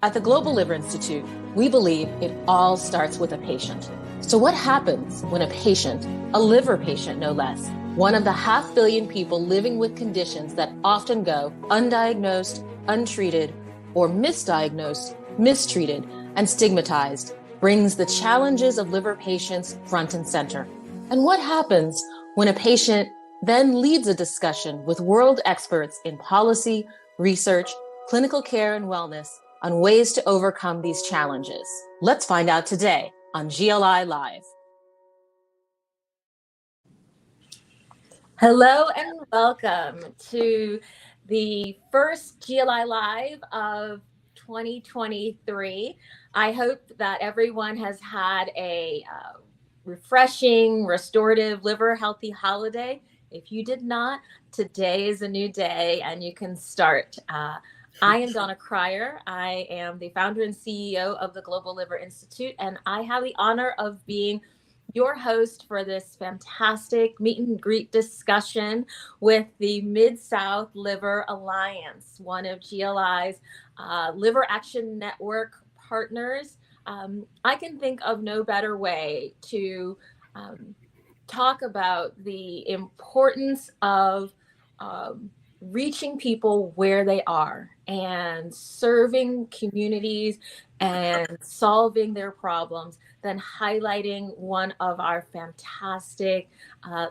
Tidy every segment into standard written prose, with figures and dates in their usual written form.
At the Global Liver Institute, we believe it all starts with a patient. So what happens when a patient, a liver patient no less, one of the 500 million people living with conditions that often go undiagnosed, untreated, or misdiagnosed, mistreated, and stigmatized, brings the challenges of liver patients front and center? And what happens when a patient then leads a discussion with world experts in policy, research, clinical care, and wellness on ways to overcome these challenges? Let's find out today on GLI Live. Hello and welcome to the first GLI Live of 2023. I hope that everyone has had a refreshing, restorative, liver healthy holiday. If you did not, today is a new day and you can start. I am Donna Cryer. I am the founder and CEO of the Global Liver Institute, and I have the honor of being your host for this fantastic meet and greet discussion with the Mid-South Liver Alliance, one of GLI's Liver Action Network partners. I can think of no better way to talk about the importance of reaching people where they are and serving communities and solving their problems than highlighting one of our fantastic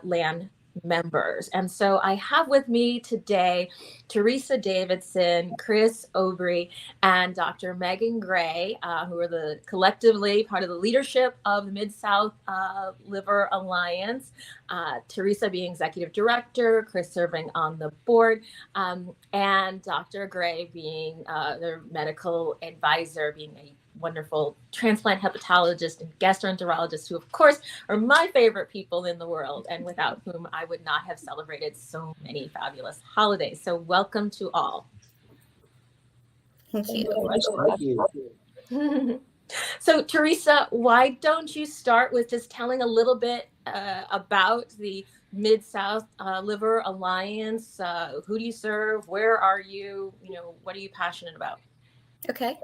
LAN members. And so I have with me today Teresa Davidson, Chris Oubre, and Dr. Megan Gray, who are collectively part of the leadership of the Mid-South Liver Alliance. Teresa being executive director, Chris serving on the board, and Dr. Gray being their medical advisor, being a wonderful transplant hepatologist and gastroenterologist, who of course are my favorite people in the world and without whom I would not have celebrated so many fabulous holidays. So welcome to all. Thank you. So Teresa, why don't you start with just telling a little bit about the Mid-South Liver Alliance? Who do you serve? Where are you? What are you passionate about? Okay.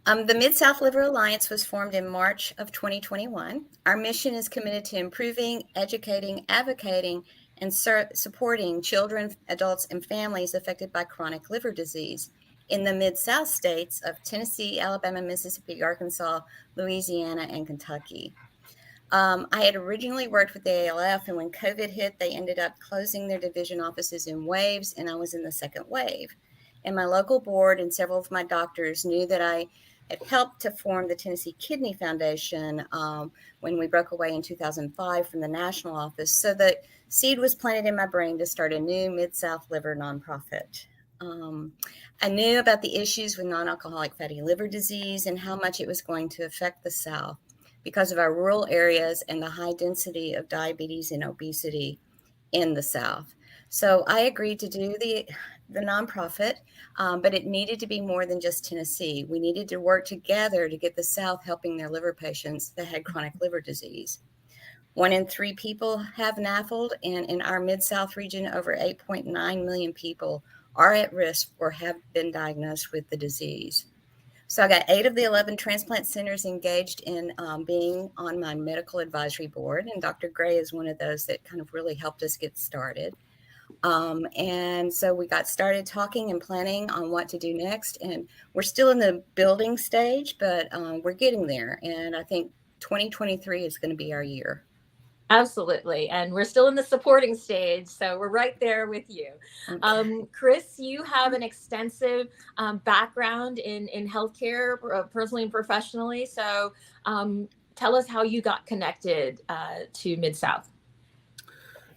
The Mid-South Liver Alliance was formed in March of 2021. Our mission is committed to improving, educating, advocating, and supporting children, adults, and families affected by chronic liver disease in the Mid-South states of Tennessee, Alabama, Mississippi, Arkansas, Louisiana, and Kentucky. I had originally worked with the ALF, and when COVID hit, they ended up closing their division offices in waves, and I was in the second wave. And my local board and several of my doctors knew that I had helped to form the Tennessee Kidney Foundation when we broke away in 2005 from the national office. So the seed was planted in my brain to start a new Mid-South liver nonprofit. I knew about the issues with non-alcoholic fatty liver disease and how much it was going to affect the South because of our rural areas and the high density of diabetes and obesity in the South. So I agreed to do the nonprofit, but it needed to be more than just Tennessee. We needed to work together to get the South helping their liver patients that had chronic liver disease. 1 in 3 people have NAFLD, and in our Mid-South region, over 8.9 million people are at risk or have been diagnosed with the disease. So I got 8 of the 11 transplant centers engaged in being on my medical advisory board, and Dr. Gray is one of those that kind of really helped us get started. And so we got started talking and planning on what to do next. And we're still in the building stage, but we're getting there. And I think 2023 is going to be our year. Absolutely. And we're still in the supporting stage. So we're right there with you. Okay. Chris, you have an extensive background in healthcare, personally and professionally. So tell us how you got connected to Mid-South.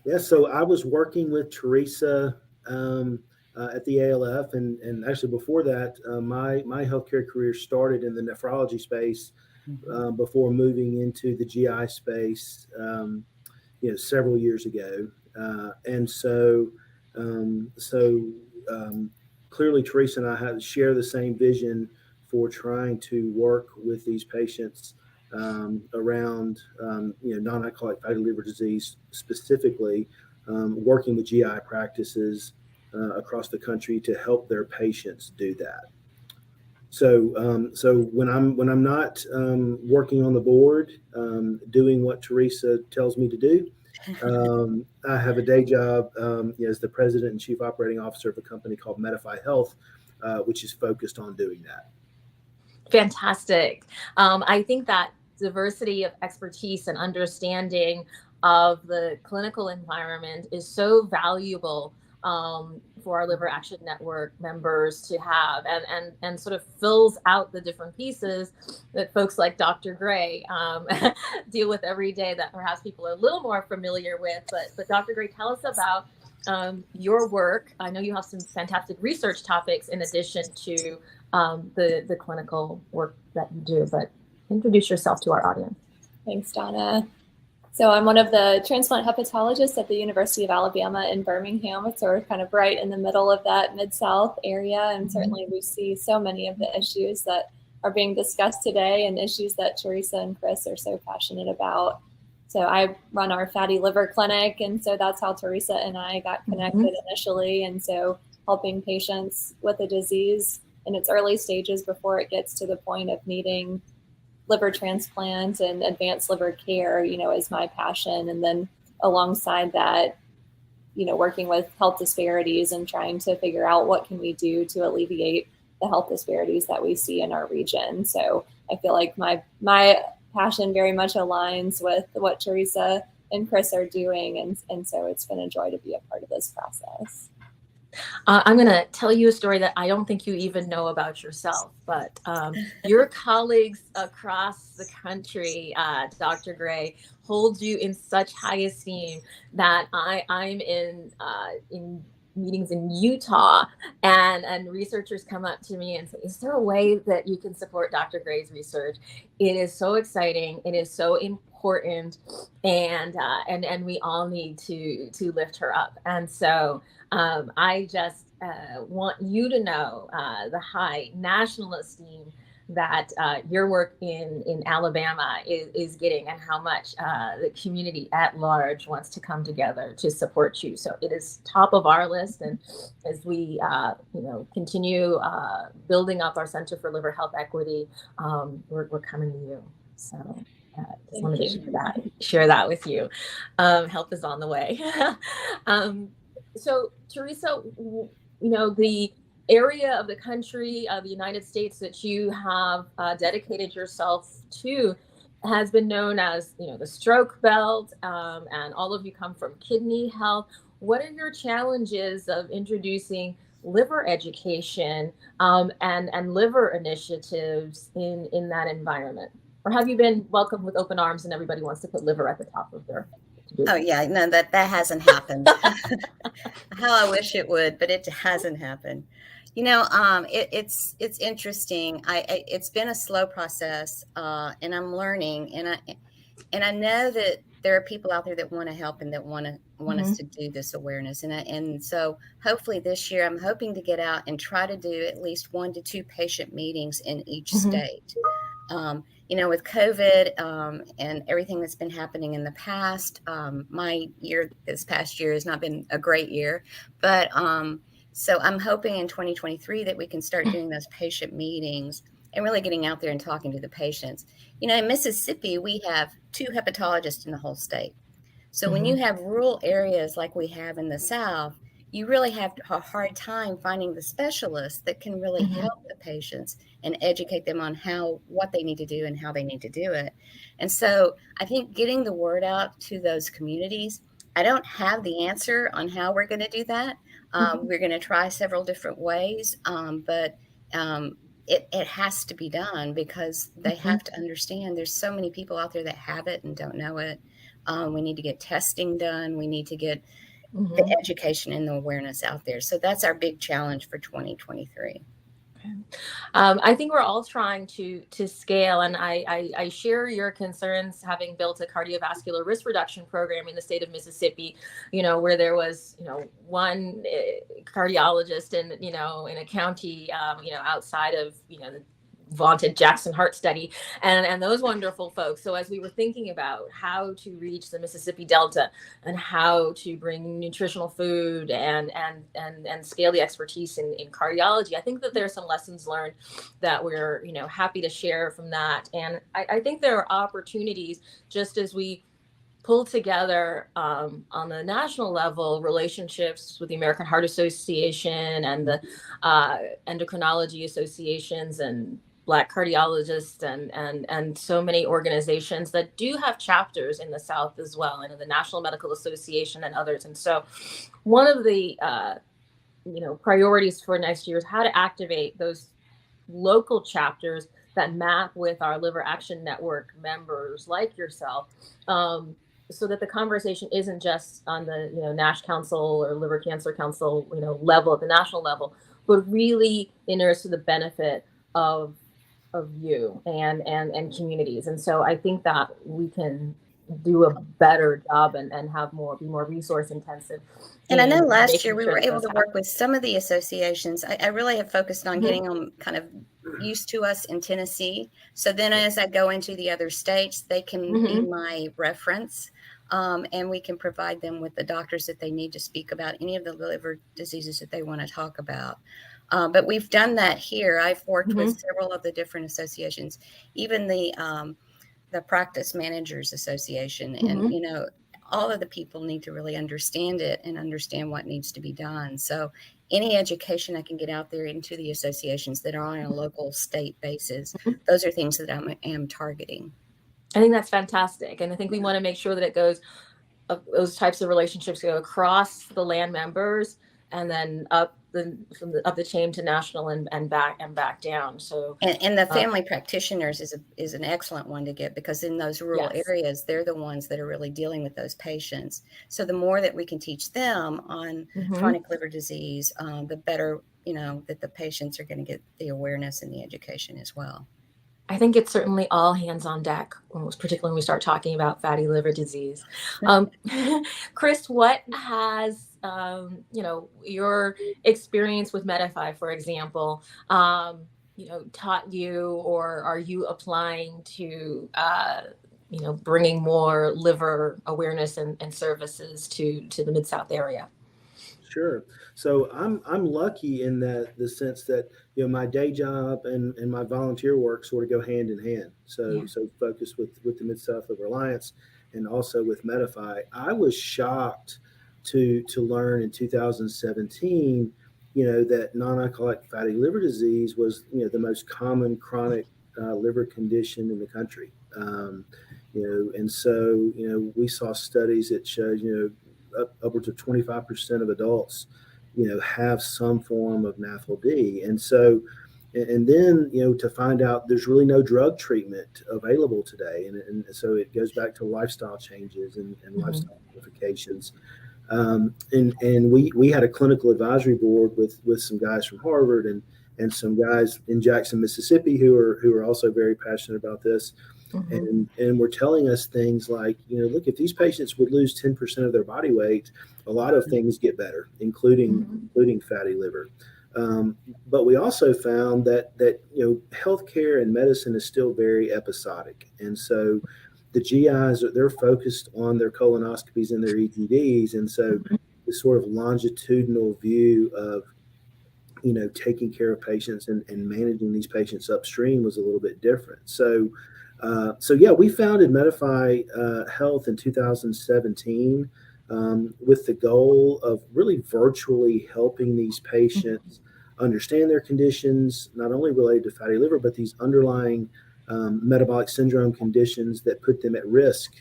Yeah, so I was working with Teresa at the ALF, and actually before that, my healthcare career started in the nephrology space before moving into the GI space, several years ago. And so clearly Teresa and I share the same vision for trying to work with these patients around non-alcoholic fatty liver disease, specifically working with GI practices across the country to help their patients do that. So when I'm not working on the board, doing what Teresa tells me to do, I have a day job as the president and chief operating officer of a company called MetaphyHealth, which is focused on doing that. Fantastic. I think that diversity of expertise and understanding of the clinical environment is so valuable for our Liver Action Network members to have, and sort of fills out the different pieces that folks like Dr. Gray deal with every day that perhaps people are a little more familiar with. But Dr. Gray, tell us about your work. I know you have some fantastic research topics in addition to the clinical work that you do, but introduce yourself to our audience. Thanks, Donna. So I'm one of the transplant hepatologists at the University of Alabama in Birmingham. So we're kind of right in the middle of that Mid-South area. And certainly we see so many of the issues that are being discussed today and issues that Teresa and Chris are so passionate about. So I run our fatty liver clinic. And so that's how Teresa and I got connected initially. And so helping patients with a disease in its early stages before it gets to the point of needing liver transplant and advanced liver care, is my passion. And then alongside that, working with health disparities and trying to figure out what can we do to alleviate the health disparities that we see in our region. So I feel like my passion very much aligns with what Teresa and Chris are doing. And so it's been a joy to be a part of this process. I'm going to tell you a story that I don't think you even know about yourself, but your colleagues across the country, Dr. Gray, hold you in such high esteem that I'm in meetings in Utah, and researchers come up to me and say, is there a way that you can support Dr. Gray's research? It is so exciting. It is so important. And we all need to lift her up. And so I just want you to know the high national esteem that your work in Alabama is getting, and how much the community at large wants to come together to support you. So it is top of our list. And as we continue building up our Center for Liver Health Equity, we're coming to you. So just wanted to share that with you. Help is on the way. So Teresa, the area of the country, the United States, that you have dedicated yourself to has been known as, the stroke belt, and all of you come from kidney health. What are your challenges of introducing liver education and liver initiatives in that environment? Or have you been welcomed with open arms and everybody wants to put liver at the top of their to-do list? Oh yeah, no, that hasn't happened. How I wish it would, but it hasn't happened. It's interesting. It's been a slow process, and I'm learning, and I know that there are people out there that want to help and that want us to do this awareness, and so hopefully this year I'm hoping to get out and try to do at least 1 to 2 patient meetings in each state. With COVID and everything that's been happening in the past, this past year has not been a great year, but so I'm hoping in 2023 that we can start doing those patient meetings and really getting out there and talking to the patients. In Mississippi, we have 2 hepatologists in the whole state. So when you have rural areas like we have in the South, you really have a hard time finding the specialists that can really help the patients and educate them on what they need to do and how they need to do it. And so I think getting the word out to those communities, I don't have the answer on how we're going to do that. We're going to try several different ways, but it has to be done because they have to understand there's so many people out there that have it and don't know it. We need to get testing done. We need to get the education and the awareness out there. So that's our big challenge for 2023. I think we're all trying to scale, and I share your concerns, having built a cardiovascular risk reduction program in the state of Mississippi, where there was, one cardiologist in a county, outside of, the vaunted Jackson Heart Study and those wonderful folks. So as we were thinking about how to reach the Mississippi Delta and how to bring nutritional food and scale the expertise in cardiology, I think that there are some lessons learned that we're, happy to share from that. And I think there are opportunities, just as we pull together on the national level relationships with the American Heart Association and the endocrinology associations and Black cardiologists and so many organizations that do have chapters in the South as well, and in the National Medical Association and others. And so one of the priorities for next year is how to activate those local chapters that map with our Liver Action Network members like yourself, so that the conversation isn't just on the NASH Council or Liver Cancer Council level at the national level, but really inures to the benefit of you and communities. And so I think that we can do a better job and be more resource intensive. And I know last year we were able to work with some of the associations. I really have focused on getting them kind of used to us in Tennessee. So then as I go into the other states, they can be my reference. And we can provide them with the doctors that they need to speak about any of the liver diseases that they want to talk about. But we've done that here. I've worked with several of the different associations, even the Practice Managers Association. And, all of the people need to really understand it and understand what needs to be done. So any education I can get out there into the associations that are on a local state basis, those are things that I am targeting. I think that's fantastic. And I think we want to make sure that it goes, those types of relationships go across the LAN members and then up the chain to national and back down. So and the family practitioners is an excellent one to get, because in those rural areas, they're the ones that are really dealing with those patients. So the more that we can teach them on chronic liver disease, the better, that the patients are going to get the awareness and the education as well. I think it's certainly all hands on deck, particularly when we start talking about fatty liver disease. Chris, what has your experience with MetaphyHealth, for example, taught you, or are you applying to bringing more liver awareness and services to the Mid-South area? Sure. So I'm lucky in the sense that my day job and my volunteer work sort of go hand in hand. So focus with the Mid-South Liver Alliance and also with MetaphyHealth. I was shocked to learn in 2017, that non-alcoholic fatty liver disease was the most common chronic liver condition in the country. And so we saw studies that showed upwards of 25% of adults, have some form of NAFLD. And so, and then, to find out there's really no drug treatment available today. And so it goes back to lifestyle changes and lifestyle modifications. And we had a clinical advisory board with some guys from Harvard and some guys in Jackson, Mississippi, who are also very passionate about this. And we're telling us things like, look, if these patients would lose 10% of their body weight, a lot of things get better, including fatty liver. But we also found that healthcare and medicine is still very episodic. And so the GIs, they're focused on their colonoscopies and their EGDs. And so this sort of longitudinal view of, taking care of patients and managing these patients upstream was a little bit different. So we founded MetaphyHealth in 2017 with the goal of really virtually helping these patients understand their conditions, not only related to fatty liver, but these underlying metabolic syndrome conditions that put them at risk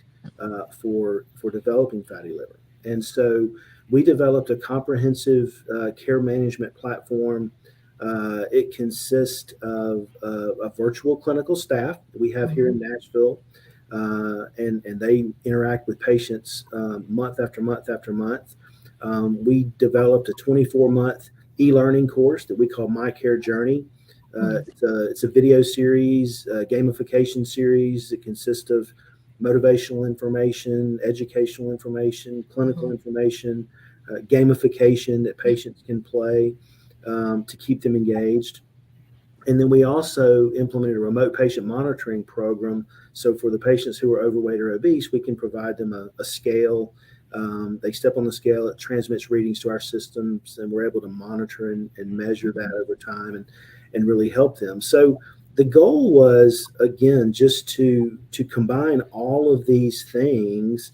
for developing fatty liver. And so we developed a comprehensive care management platform. It consists of a virtual clinical staff that we have here in Nashville, and they interact with patients month after month after month. We developed a 24-month e-learning course that we call My Care Journey. It's a video series, gamification series. It consists of motivational information, educational information, clinical information, gamification that patients can play to keep them engaged. And then we also implemented a remote patient monitoring program. So for the patients who are overweight or obese, we can provide them a scale. They step on the scale, it transmits readings to our systems, and we're able to monitor and measure that over time and really help them. So the goal was, again, just to combine all of these things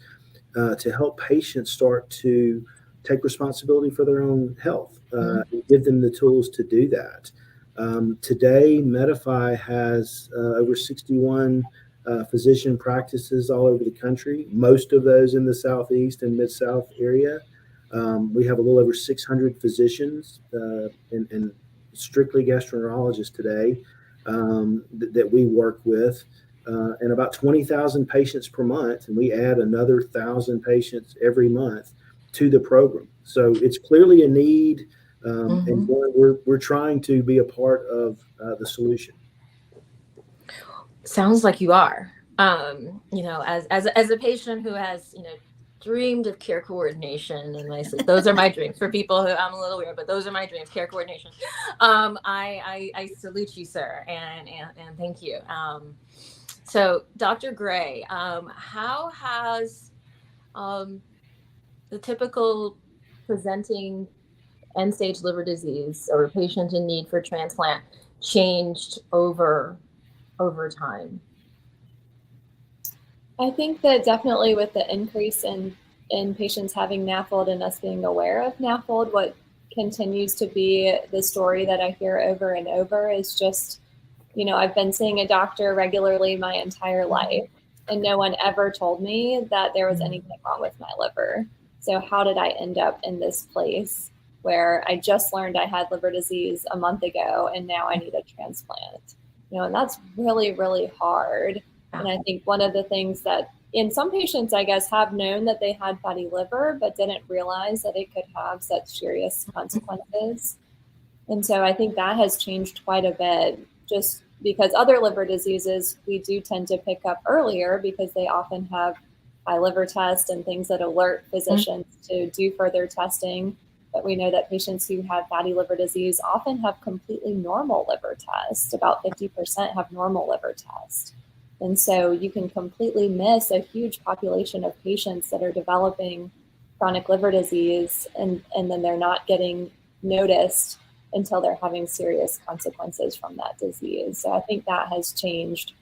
to help patients start to take responsibility for their own health, and give them the tools to do that. Today, MetaphyHealth has over 61 physician practices all over the country, most of those in the Southeast and Mid-South area. We have a little over 600 physicians and strictly gastroenterologists today that we work with, and about 20,000 patients per month, and we add another 1,000 patients every month to the program. So it's clearly a need, and we're trying to be a part of the solution. Sounds like you are. As a patient who has dreamed of care coordination, and I said those are my dreams. For people who, I'm a little weird, but those are my dreams, care coordination. I salute you, sir, and thank you. So Dr. Gray, how has the typical presenting end-stage liver disease or patient in need for transplant changed over time? I think that definitely with the increase in patients having NAFLD and us being aware of NAFLD, what continues to be the story that I hear over and over is just, I've been seeing a doctor regularly my entire life, and no one ever told me that there was anything wrong with my liver. So how did I end up in this place where I just learned I had liver disease a month ago and now I need a transplant? And that's really, really hard. And I think one of the things that in some patients, I guess, have known that they had fatty liver, but didn't realize that it could have such serious consequences. And so I think that has changed quite a bit, just because other liver diseases we do tend to pick up earlier because they often have high liver tests and things that alert physicians to do further testing. But we know that patients who have fatty liver disease often have completely normal liver tests. About 50% have normal liver tests. And so you can completely miss a huge population of patients that are developing chronic liver disease, and then they're not getting noticed until they're having serious consequences from that disease. So I think that has changed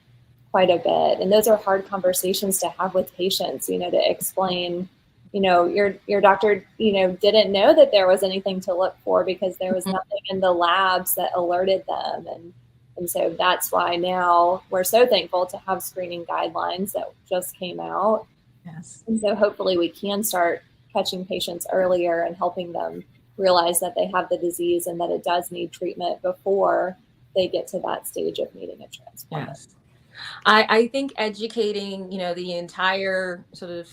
quite a bit. And those are hard conversations to have with patients, to explain, your doctor, didn't know that there was anything to look for because there was nothing in the labs that alerted them. And so that's why now we're so thankful to have screening guidelines that just came out. Yes. And so hopefully we can start catching patients earlier and helping them realize that they have the disease and that it does need treatment before they get to that stage of needing a transplant. Yes. I think educating, the entire sort of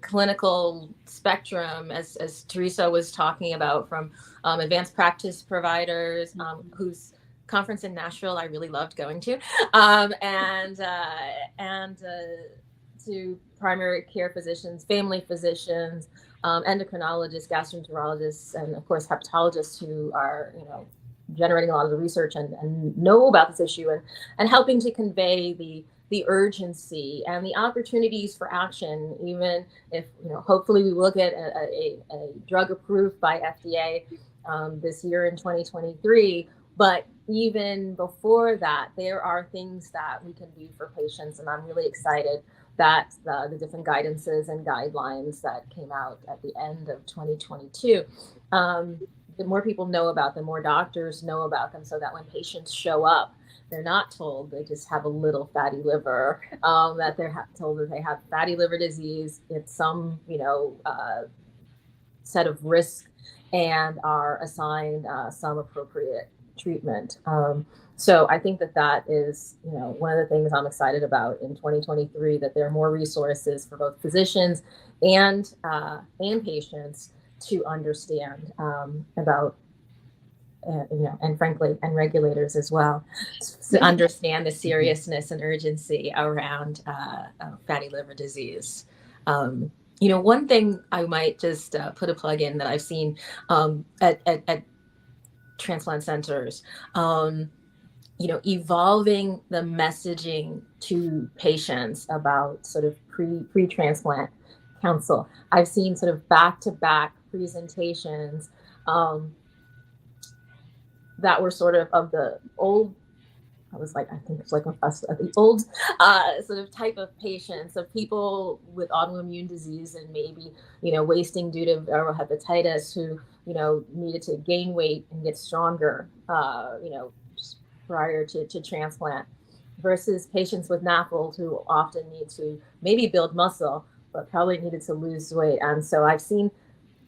clinical spectrum, as Teresa was talking about, from advanced practice providers, whose conference in Nashville I really loved going to, and to primary care physicians, family physicians, endocrinologists, gastroenterologists, and of course hepatologists who are generating a lot of the research and know about this issue, and helping to convey the urgency and the opportunities for action, even if hopefully we will get a drug approved by FDA this year in 2023. But even before that, there are things that we can do for patients, and I'm really excited that the different guidances and guidelines that came out at the end of 2022, the more people know about them, more doctors know about them, so that when patients show up, they're not told they just have a little fatty liver, that they're told that they have fatty liver disease. It's some, set of risk, and are assigned some appropriate treatment. So I think that is, one of the things I'm excited about in 2023, that there are more resources for both physicians and patients to understand about, and frankly, and regulators as well, to understand the seriousness and urgency around fatty liver disease. One thing I might just put a plug in that I've seen at transplant centers, evolving the messaging to patients about sort of pre-transplant counsel. I've seen sort of back-to-back presentations that were sort of the old, I think it's like the old sort of type of patients, of people with autoimmune disease and maybe, wasting due to viral hepatitis, who, needed to gain weight and get stronger, prior to transplant, versus patients with NAFLD who often need to maybe build muscle, but probably needed to lose weight. And so I've seen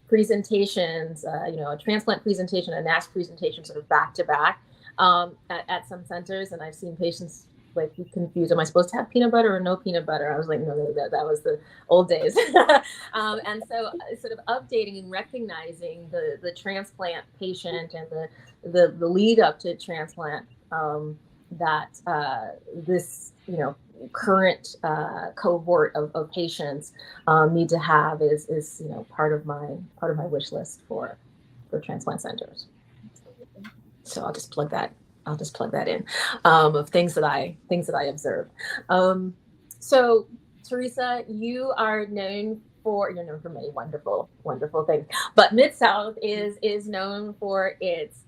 presentations, a transplant presentation, a NASH presentation, sort of back to back at some centers. And I've seen patients be confused. Am I supposed to have peanut butter or no peanut butter? I was like, no, that was the old days. And so sort of updating and recognizing the transplant patient and the lead up to transplant, that this, current cohort of patients need to have is part of my wish list for transplant centers. So I'll just plug that in, of things that I observed. So Teresa, you are known for many wonderful things, but Mid-South is known for its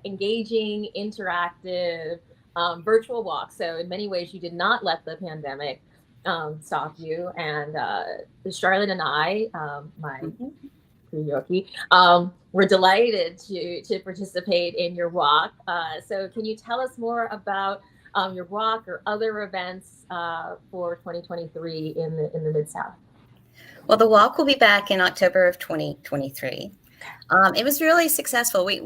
engaging, interactive, virtual walk. So in many ways, you did not let the pandemic stop you. And Charlotte and I, my Yoki, we're delighted to participate in your walk. So can you tell us more about your walk or other events for 2023 in the Mid-South? Well, the walk will be back in October of 2023. It was really successful. We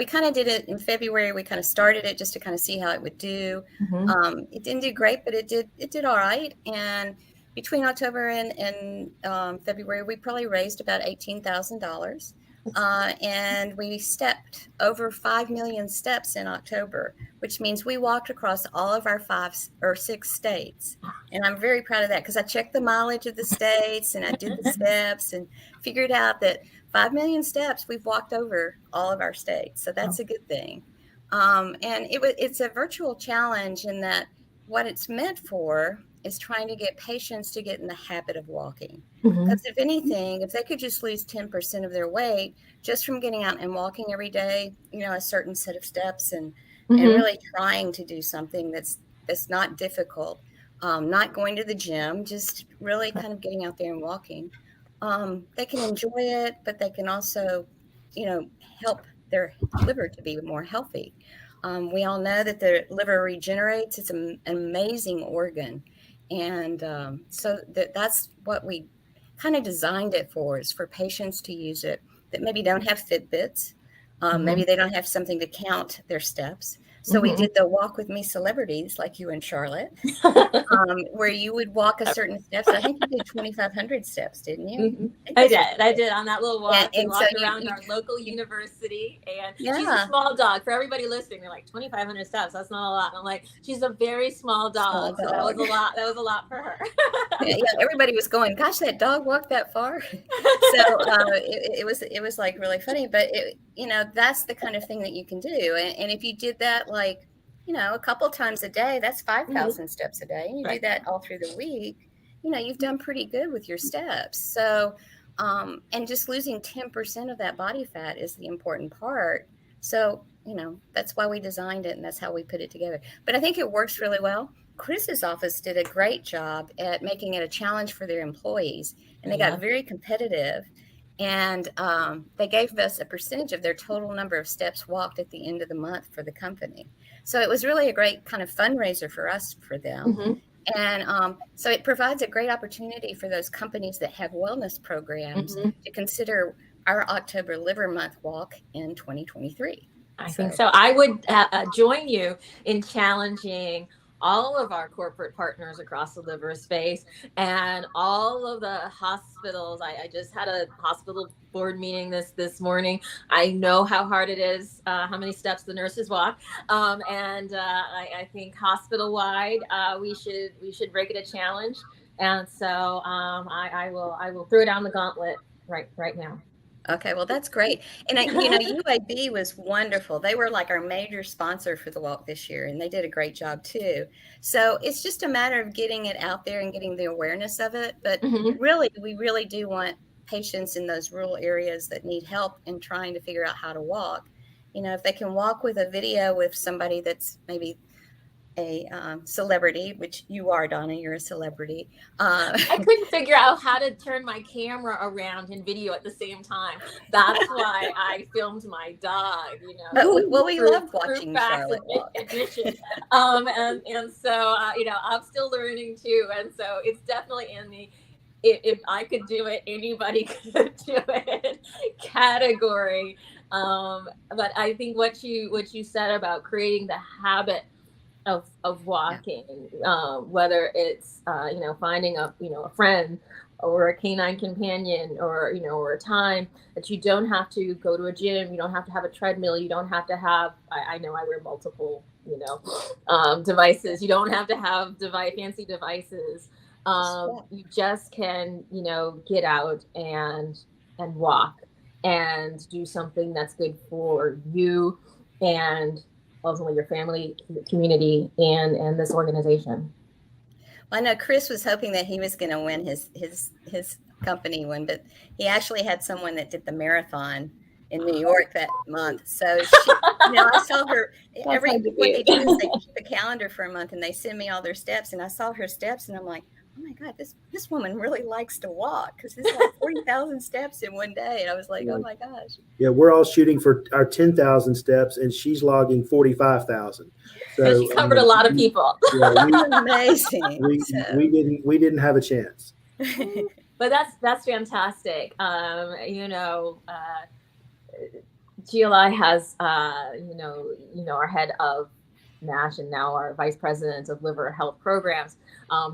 kind of did it in February. We kind of started it just to kind of see how it would do. Mm-hmm. It didn't do great, but it did all right. And between October and February, we probably raised about $18,000. And we stepped over 5 million steps in October, which means we walked across all of our 5 or 6 states. And I'm very proud of that, because I checked the mileage of the states and I did the steps and figured out that 5 million steps, we've walked over all of our states. So that's a good thing. And it's a virtual challenge in that what it's meant for is trying to get patients to get in the habit of walking. Because if anything, if they could just lose 10% of their weight just from getting out and walking every day, a certain set of steps, and really trying to do something that's not difficult, not going to the gym, just really kind of getting out there and walking, they can enjoy it, but they can also, help their liver to be more healthy. We all know that the liver regenerates. It's an amazing organ. And so that's what we kind of designed it for, is for patients to use it that maybe don't have Fitbits. Maybe they don't have something to count their steps. So we did the Walk With Me celebrities, like you and Charlotte, where you would walk a certain steps. I think you did 2,500 steps, didn't you? I did on that little walk. And we walked so around our local university, and Yeah. she's a small dog. For everybody listening, they're like, 2,500 steps, that's not a lot. And I'm like, she's a very small dog. So that was a lot. That was a lot for her. Yeah, everybody was going, gosh, that dog walked that far. So it was like really funny, but that's the kind of thing that you can do. And if you did that, like, a couple times a day, that's 5,000 steps a day. And you do that all through the week, you've done pretty good with your steps. So, and just losing 10% of that body fat is the important part. So, that's why we designed it, and that's how we put it together. But I think it works really well. Chris's office did a great job at making it a challenge for their employees, and they got very competitive, and they gave us a percentage of their total number of steps walked at the end of the month for the company. So it was really a great kind of fundraiser for us, for them. And so it provides a great opportunity for those companies that have wellness programs to consider our October Liver Month walk in 2023. I think so. I would join you in challenging all of our corporate partners across the liver space and all of the hospitals. I just had a hospital board meeting this morning. I know how hard it is, how many steps the nurses walk. And I think hospital wide, we should break it a challenge. And so I will throw down the gauntlet right now. Okay, well, that's great. And, UAB was wonderful. They were like our major sponsor for the walk this year, and they did a great job too. So it's just a matter of getting it out there and getting the awareness of it. But really, we really do want patients in those rural areas that need help in trying to figure out how to walk. If they can walk with a video with somebody that's maybe a celebrity, which you are, Donna, you're a celebrity. I couldn't figure out how to turn my camera around and video at the same time. That's why I filmed my dog, But we loved watching Charlotte walk. And so, I'm still learning too. And so it's definitely in the, if I could do it, anybody could do it category. But I think what you said about creating the habit of walking, whether it's finding a friend or a canine companion, or a time that you don't have to go to a gym, you don't have to have a treadmill, you don't have to have, I know I wear multiple devices, you don't have to have fancy devices, you just can get out and walk and do something that's good for you and ultimately your family, community, and this organization. Well, I know Chris was hoping that he was going to win his company one, but he actually had someone that did the marathon in New York that month. So I saw her what they do is they keep a calendar for a month and they send me all their steps, and I saw her steps and I'm like, oh my God, this woman really likes to walk, because it's like 40,000 steps in one day. And I was like, oh my gosh. Yeah, we're all shooting for our 10,000 steps, and she's logging 45,000. So she covered a lot of people. Yeah, amazing. We didn't have a chance. But that's fantastic. GLI has our head of NASH and now our vice president of liver health programs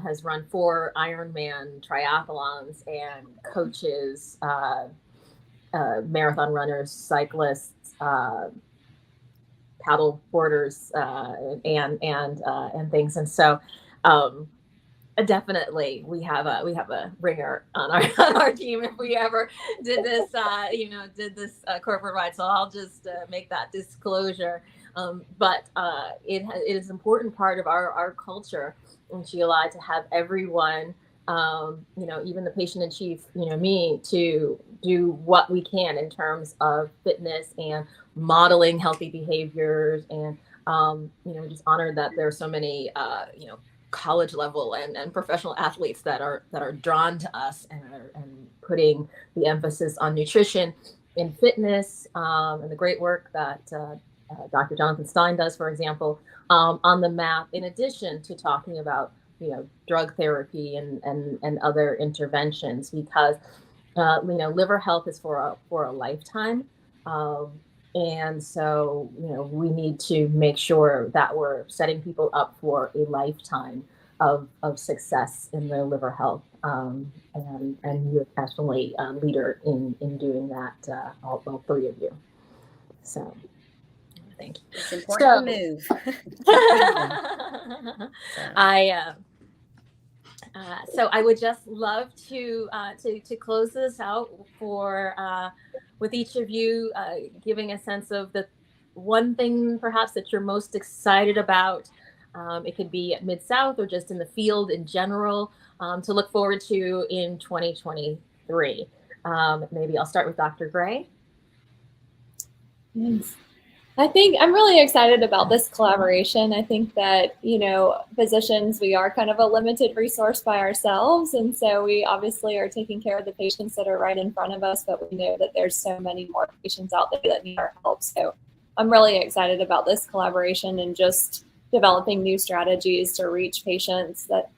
has run 4 Ironman triathlons and coaches marathon runners, cyclists, paddle boarders, and things. And so definitely we have a ringer on our team if we ever did this corporate ride. So I'll just make that disclosure. But it is an important part of our culture in GLI to have everyone, even the patient in chief, me, to do what we can in terms of fitness and modeling healthy behaviors, and just honored that there are so many college level and professional athletes that are drawn to us and putting the emphasis on nutrition and fitness, and the great work that Dr. Jonathan Stein does, for example, on the map, in addition to talking about drug therapy and other interventions, because liver health is for a lifetime, and so we need to make sure that we're setting people up for a lifetime of success in their liver health, and you're definitely a leader in doing that, all 3 of you. So thank you. It's important to move. So I would just love to close this out with each of you giving a sense of the one thing perhaps that you're most excited about. It could be at Mid-South or just in the field in general, to look forward to in 2023. Maybe I'll start with Dr. Gray. Yes. I think I'm really excited about this collaboration. I think that, physicians, we are kind of a limited resource by ourselves. And so we obviously are taking care of the patients that are right in front of us, but we know that there's so many more patients out there that need our help. So I'm really excited about this collaboration and just developing new strategies to reach patients that,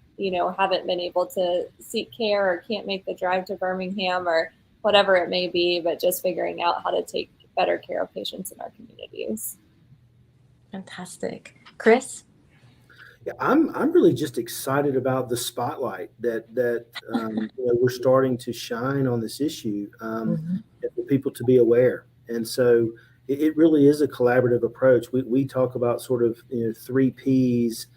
haven't been able to seek care or can't make the drive to Birmingham or whatever it may be, but just figuring out how to take better care of patients in our communities. Fantastic. Chris? Yeah, I'm really just excited about the spotlight that we're starting to shine on this issue, and for people to be aware. And so it really is a collaborative approach. We talk about sort of 3 Ps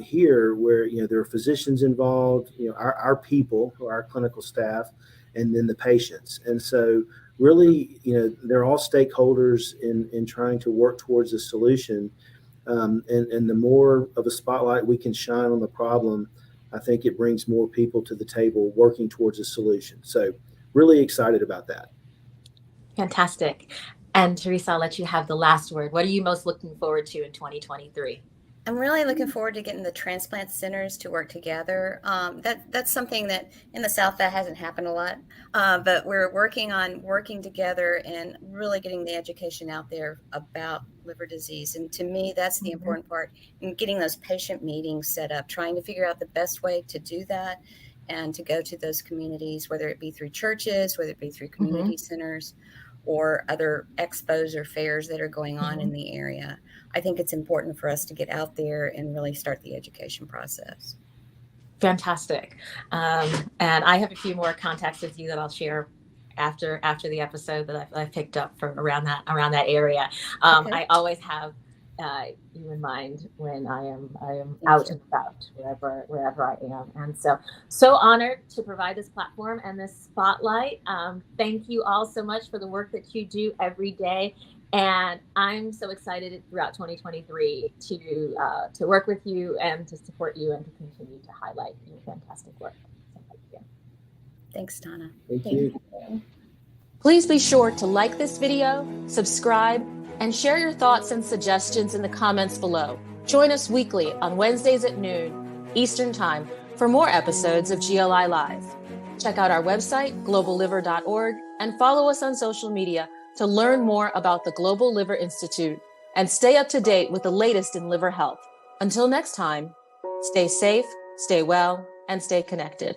here, where there are physicians involved, our people, or our clinical staff, and then the patients. And so really, they're all stakeholders in trying to work towards a solution. And the more of a spotlight we can shine on the problem, I think it brings more people to the table working towards a solution. So really excited about that. Fantastic. And Teresa, I'll let you have the last word. What are you most looking forward to in 2023? I'm really looking forward to getting the transplant centers to work together. That's something that in the South that hasn't happened a lot, but we're working on working together and really getting the education out there about liver disease. And to me, that's the important part, in getting those patient meetings set up, trying to figure out the best way to do that and to go to those communities, whether it be through churches, whether it be through community centers, or other expos or fairs that are going on in the area. I think it's important for us to get out there and really start the education process. Fantastic. And I have a few more contacts with you that I'll share after the episode that I've picked up from around that area. Okay. I always have you in mind when I am out and about wherever I am, and so honored to provide this platform and this spotlight. Thank you all so much for the work that you do every day, and I'm so excited throughout 2023 to work with you and to support you and to continue to highlight your fantastic work. So thank you. Thanks, Donna. Thank you. Please be sure to like this video, subscribe, and share your thoughts and suggestions in the comments below. Join us weekly on Wednesdays at noon Eastern Time for more episodes of GLI Live. Check out our website, globalliver.org, and follow us on social media to learn more about the Global Liver Institute and stay up to date with the latest in liver health. Until next time, stay safe, stay well, and stay connected.